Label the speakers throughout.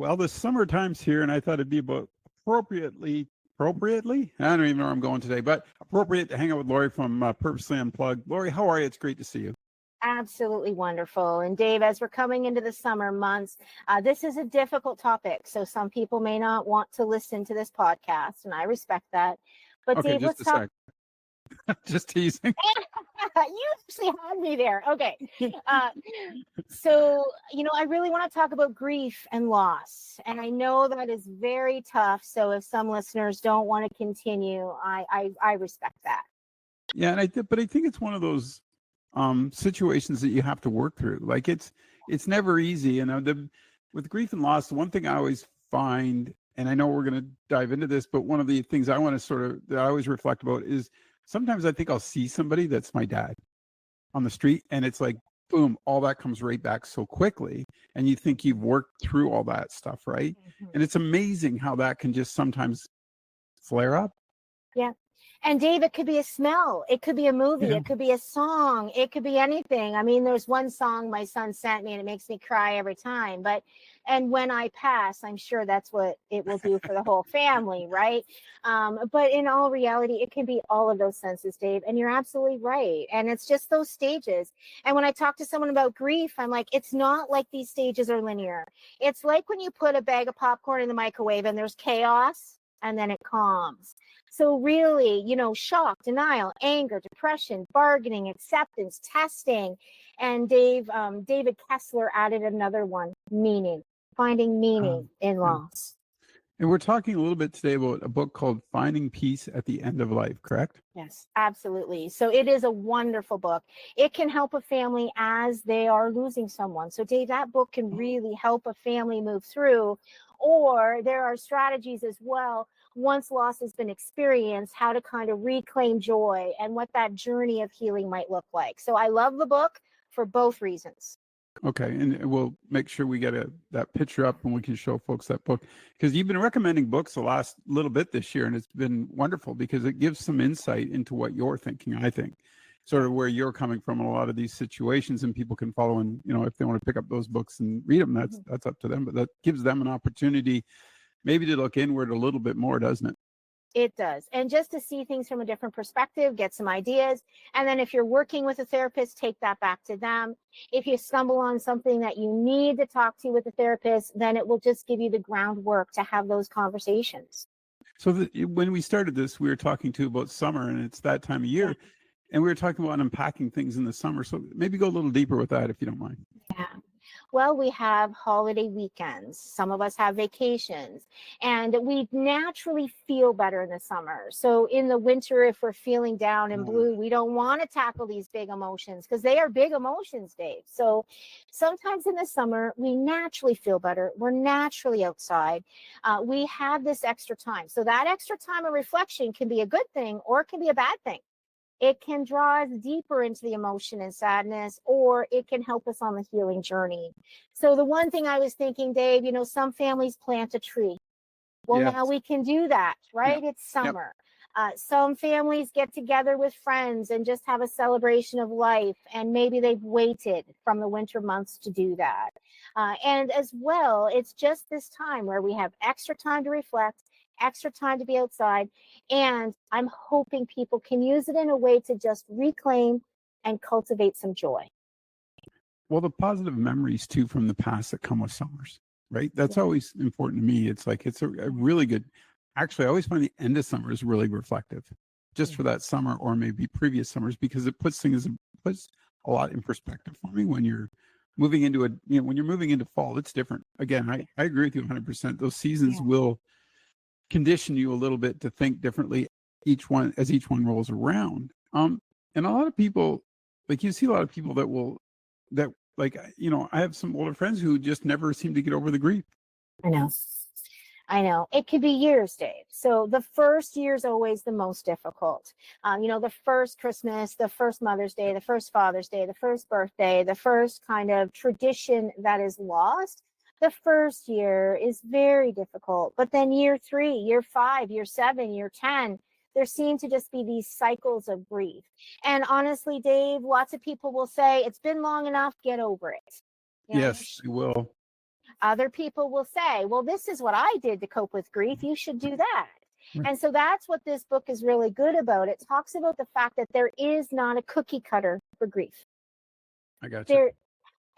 Speaker 1: Well, the summertime's here, and I thought it'd be about appropriately. I don't even know where I'm going today, but appropriate to hang out with Lori from Purposely Unplugged. Lori, how are you? It's great to see you.
Speaker 2: Absolutely wonderful. And Dave, as we're coming into the summer months, this is a difficult topic. So some people may not want to listen to this podcast, and I respect that. But
Speaker 1: Okay,
Speaker 2: Dave,
Speaker 1: just
Speaker 2: let's
Speaker 1: a
Speaker 2: talk.
Speaker 1: sec. Just teasing.
Speaker 2: You actually had me there. Okay. So, I really want to talk about grief and loss. And I know that is very tough. So if some listeners don't want to continue, I respect that.
Speaker 1: Yeah, and but I think it's one of those situations that you have to work through. Like it's never easy. And with grief and loss, the one thing I always find, and I know we're going to dive into this, but one of the things I want to that I always reflect about is sometimes I think I'll see somebody that's my dad on the street, and it's like, boom, all that comes right back so quickly. And you think you've worked through all that stuff, right?
Speaker 2: Mm-hmm.
Speaker 1: And it's amazing how that can just sometimes flare up.
Speaker 2: Yeah. And Dave, it could be a smell. It could be a movie.
Speaker 1: Yeah.
Speaker 2: It could be a song. It could be anything. I mean, there's one song my son sent me and it makes me cry every time. And when I pass, I'm sure that's what it will do for the whole family, right? But in all reality, it can be all of those senses, Dave. And you're absolutely right. And it's just those stages. And when I talk to someone about grief, I'm like, it's not like these stages are linear. It's like when you put a bag of popcorn in the microwave and there's chaos and then it calms. So really, shock, denial, anger, depression, bargaining, acceptance, testing. And David Kessler added another one, meaning, finding meaning in loss.
Speaker 1: And we're talking a little bit today about a book called Finding Peace at the End of Life, correct?
Speaker 2: Yes, absolutely. So it is a wonderful book. It can help a family as they are losing someone. So Dave, that book can really help a family move through. Or there are strategies as well, once loss has been experienced, how to kind of reclaim joy and what that journey of healing might look like. So I love the book for both reasons.
Speaker 1: Okay, and we'll make sure we get that picture up and we can show folks that book, because you've been recommending books the last little bit this year, and it's been wonderful because it gives some insight into what you're thinking, I think, sort of where you're coming from in a lot of these situations, and people can follow, and if they want to pick up those books and read them, that's up to them, but that gives them an opportunity maybe to look inward a little bit more, doesn't it?
Speaker 2: It does. And just to see things from a different perspective, get some ideas. And then if you're working with a therapist, take that back to them. If you stumble on something that you need to talk to with a therapist, then it will just give you the groundwork to have those conversations.
Speaker 1: So when we started this, we were talking about summer, and it's that time of year. Yeah. And we were talking about unpacking things in the summer. So maybe go a little deeper with that, if you don't mind.
Speaker 2: Yeah. Well, we have holiday weekends. Some of us have vacations, and we naturally feel better in the summer. So in the winter, if we're feeling down and blue, we don't want to tackle these big emotions because they are big emotions, Dave. So sometimes in the summer, we naturally feel better. We're naturally outside. We have this extra time. So that extra time of reflection can be a good thing or it can be a bad thing. It can draw us deeper into the emotion and sadness, or it can help us on the healing journey. So the one thing I was thinking, Dave, some families plant a tree. Well,
Speaker 1: yes.
Speaker 2: Now we can do that, right? Yep. It's summer. Yep. Some families get together with friends and just have a celebration of life, and maybe they've waited from the winter months to do that. And as well, it's just this time where we have extra time to reflect, extra time to be outside, and I'm hoping people can use it in a way to just reclaim and cultivate some joy.
Speaker 1: Well, the positive memories too from the past that come with summers, right? That's always important to me. It's like it's a really good. Actually, I always find the end of summer is really reflective, just for that summer or maybe previous summers, because it puts a lot in perspective for me when you're moving into when you're moving into fall. It's different. Again, I agree with you 100%. Those seasons will condition you a little bit to think differently each one rolls around. And a lot of people, like you see a lot of people that I have some older friends who just never seem to get over the grief.
Speaker 2: I know. It could be years, Dave. So the first year is always the most difficult. The first Christmas, the first Mother's Day, the first Father's Day, the first birthday, the first kind of tradition that is lost. The first year is very difficult, but then year 3, year 5, year 7, year 10, there seem to just be these cycles of grief. And honestly, Dave, lots of people will say, it's been long enough, get over it.
Speaker 1: Yes, you will.
Speaker 2: Other people will say, well, this is what I did to cope with grief. You should do that.
Speaker 1: Right.
Speaker 2: And so that's what this book is really good about. It talks about the fact that there is not a cookie cutter for grief.
Speaker 1: I got you.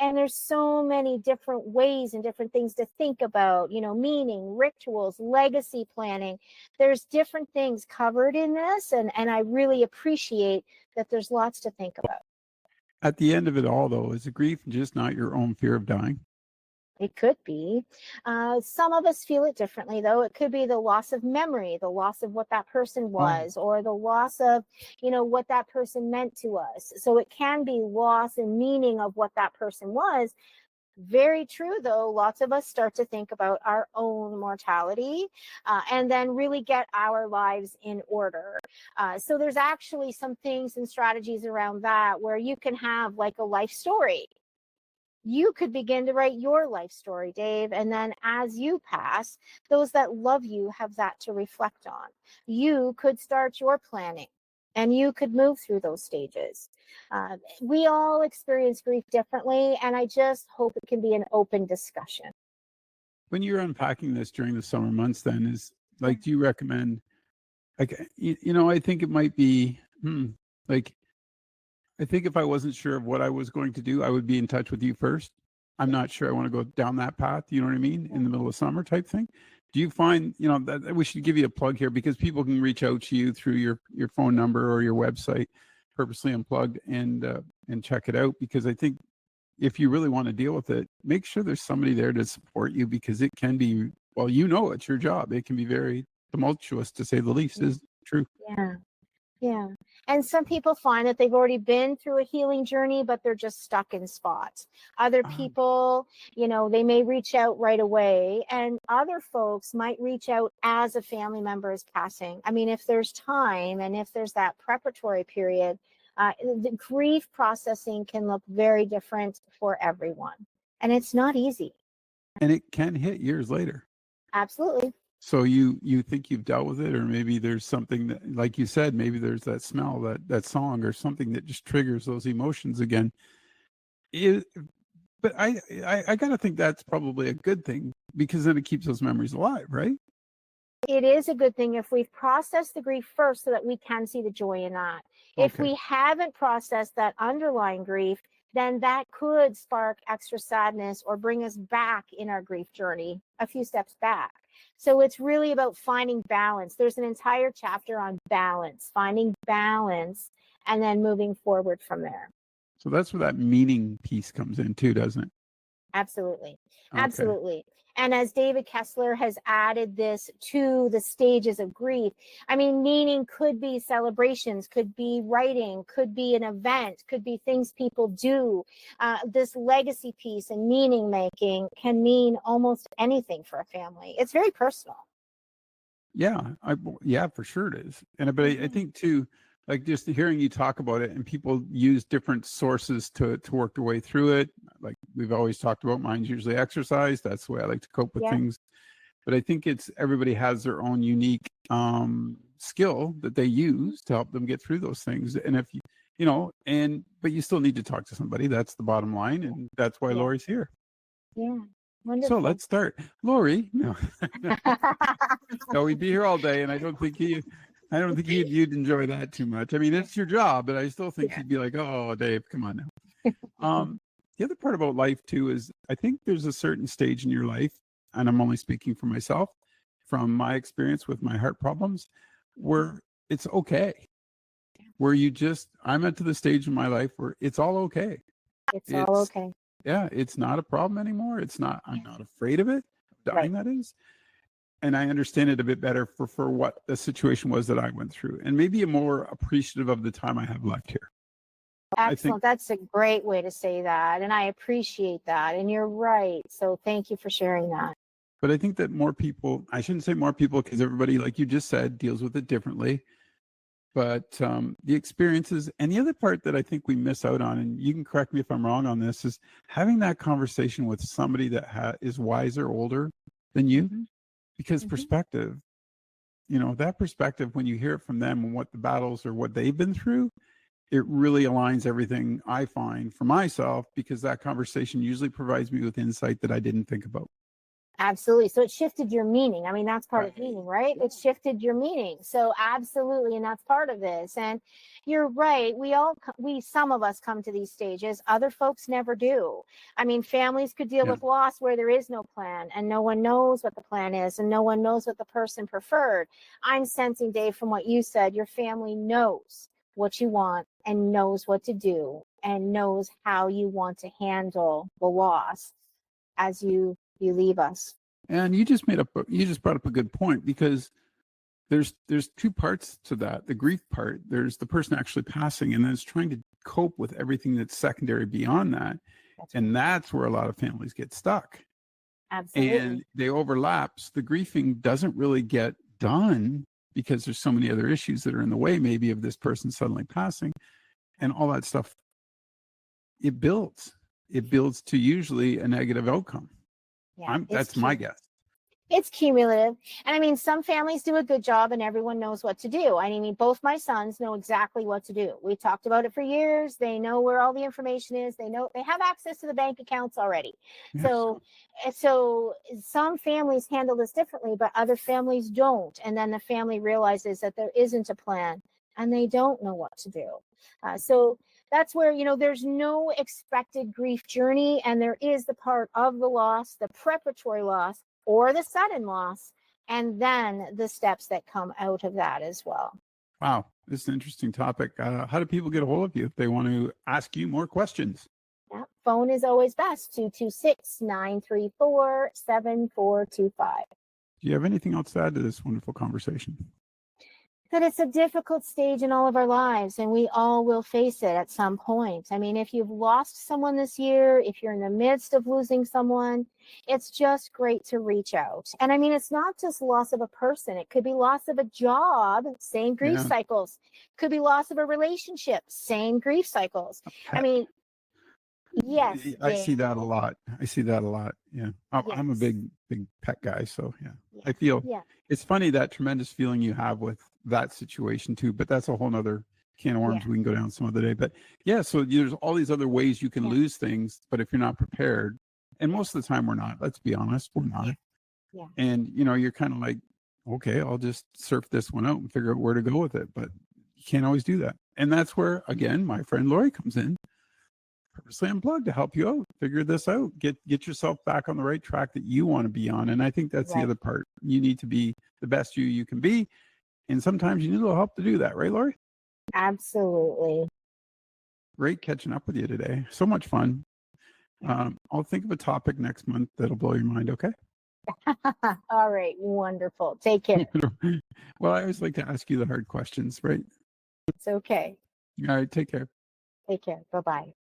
Speaker 2: And there's so many different ways and different things to think about, meaning, rituals, legacy planning. There's different things covered in this. And I really appreciate that there's lots to think about.
Speaker 1: At the end of it all, though, is grief just not your own fear of dying?
Speaker 2: It could be. Some of us feel it differently, though. It could be the loss of memory, the loss of what that person was, or the loss of, what that person meant to us. So it can be loss and meaning of what that person was. Very true, though. Lots of us start to think about our own mortality and then really get our lives in order. So there's actually some things and strategies around that where you can have like a life story. You could begin to write your life story, Dave. And then as you pass, those that love you have that to reflect on. You could start your planning and you could move through those stages. We all experience grief differently. And I just hope it can be an open discussion.
Speaker 1: When you're unpacking this during the summer months, then is like, do you recommend, like, I think it might be like, I think if I wasn't sure of what I was going to do, I would be in touch with you first. I'm not sure I want to go down that path. You know what I mean? In the middle of summer type thing. Do you find, that we should give you a plug here because people can reach out to you through your phone number or your website, Purposely Unplugged, and check it out. Because I think if you really want to deal with it, make sure there's somebody there to support you because it can be, well, it's your job. It can be very tumultuous to say the least. Is true.
Speaker 2: Yeah. And some people find that they've already been through a healing journey, but they're just stuck in spots. Other people, they may reach out right away, and other folks might reach out as a family member is passing. I mean, if there's time and if there's that preparatory period, the grief processing can look very different for everyone. And it's not easy.
Speaker 1: And it can hit years later.
Speaker 2: Absolutely.
Speaker 1: So you think you've dealt with it, or maybe there's something that, like you said, maybe there's that smell, that song, or something that just triggers those emotions again. But I gotta think that's probably a good thing because then it keeps those memories alive, right?
Speaker 2: It is a good thing if we've processed the grief first so that we can see the joy in that. If we haven't processed that underlying grief, then that could spark extra sadness or bring us back in our grief journey a few steps back. So it's really about finding balance. There's an entire chapter on balance, finding balance, and then moving forward from there.
Speaker 1: So that's where that meaning piece comes in too, doesn't it?
Speaker 2: Absolutely.
Speaker 1: Okay.
Speaker 2: Absolutely. And as David Kessler has added this to the stages of grief, I mean, meaning could be celebrations, could be writing, could be an event, could be things people do. This legacy piece and meaning making can mean almost anything for a family. It's very personal.
Speaker 1: Yeah, for sure it is. But I think too, like just hearing you talk about it, and people use different sources to work their way through it. Like we've always talked about, mine's usually exercise. That's the way I like to cope with things. But I think everybody has their own unique skill that they use to help them get through those things. And if but you still need to talk to somebody. That's the bottom line, and that's why Lori's here.
Speaker 2: Yeah. Wonderful.
Speaker 1: So let's start. Lori, no, we'd be here all day, and I don't think you'd enjoy that too much. I mean, it's your job, but I still think you'd be like, oh, Dave, come on now. The other part about life too is I think there's a certain stage in your life, and I'm only speaking for myself, from my experience with my heart problems, where it's okay. Where I'm at to the stage in my life where it's all okay.
Speaker 2: It's all okay.
Speaker 1: Yeah, it's not a problem anymore. I'm not afraid of it. Dying, that is. And I understand it a bit better for what the situation was that I went through, and maybe more appreciative of the time I have left here.
Speaker 2: Excellent. That's a great way to say that. And I appreciate that. And you're right. So thank you for sharing that.
Speaker 1: But I think that more people, I shouldn't say more people, because everybody, like you just said, deals with it differently. But the experiences, and the other part that I think we miss out on, and you can correct me if I'm wrong on this, is having that conversation with somebody that is wiser, older than you, because perspective, that perspective, when you hear it from them and what the battles or what they've been through, it really aligns everything I find for myself, because that conversation usually provides me with insight that I didn't think about.
Speaker 2: Absolutely. So it shifted your meaning. I mean, that's part
Speaker 1: Right.
Speaker 2: of meaning, right? It shifted your meaning. So absolutely. And that's part of this. And you're right. Some of us come to these stages. Other folks never do. I mean, families could deal
Speaker 1: Yeah.
Speaker 2: with loss where there is no plan and no one knows what the plan is and no one knows what the person preferred. I'm sensing, Dave, from what you said, your family knows what you want and knows what to do and knows how you want to handle the loss as you leave us.
Speaker 1: And you just brought up a good point, because there's two parts to that. The grief part, there's the person actually passing, and then it's trying to cope with everything that's secondary beyond that. And that's where a lot of families get stuck.
Speaker 2: Absolutely.
Speaker 1: And they overlap. So the grieving doesn't really get done because there's so many other issues that are in the way, maybe, of this person suddenly passing, and all that stuff. It builds to usually a negative outcome.
Speaker 2: Yeah,
Speaker 1: That's my guess.
Speaker 2: It's cumulative. And I mean, some families do a good job and everyone knows what to do. I mean, both my sons know exactly what to do. We talked about it for years. They know where all the information is. They know they have access to the bank accounts already.
Speaker 1: Yes.
Speaker 2: So some families handle this differently, but other families don't. And then the family realizes that there isn't a plan and they don't know what to do. So that's where, there's no expected grief journey. And there is the part of the loss, the preparatory loss, or the sudden loss, and then the steps that come out of that as well.
Speaker 1: Wow, this is an interesting topic. How do people get a hold of you if they want to ask you more questions?
Speaker 2: Yeah, phone is always best, 226-934-7425.
Speaker 1: Do you have anything else to add to this wonderful conversation?
Speaker 2: That it's a difficult stage in all of our lives, and we all will face it at some point. I mean, if you've lost someone this year, if you're in the midst of losing someone, it's just great to reach out. And I mean, it's not just loss of a person. It could be loss of a job, same grief cycles. Could be loss of a relationship, same grief cycles. I mean, yes.
Speaker 1: I see that a lot. Yeah. I'm a big pet guy. So yeah. I feel it's funny, that tremendous feeling you have with that situation too, but that's a whole nother can of worms we can go down some other day. But yeah, so there's all these other ways you can lose things, but if you're not prepared, and most of the time we're not, let's be honest, we're not.
Speaker 2: Yeah.
Speaker 1: And you're kind of like, okay, I'll just surf this one out and figure out where to go with it. But you can't always do that. And that's where, again, my friend Lori comes in, Purposely Unplugged, to help you out, figure this out, get yourself back on the right track that you want to be on. And I think that's the other part. You need to be the best you can be. And sometimes you need a little help to do that. Right, Lori?
Speaker 2: Absolutely.
Speaker 1: Great catching up with you today. So much fun. I'll think of a topic next month that'll blow your mind. Okay.
Speaker 2: All right. Wonderful. Take care.
Speaker 1: Well, I always like to ask you the hard questions, right?
Speaker 2: It's okay.
Speaker 1: All right. Take care.
Speaker 2: Take care. Bye-bye.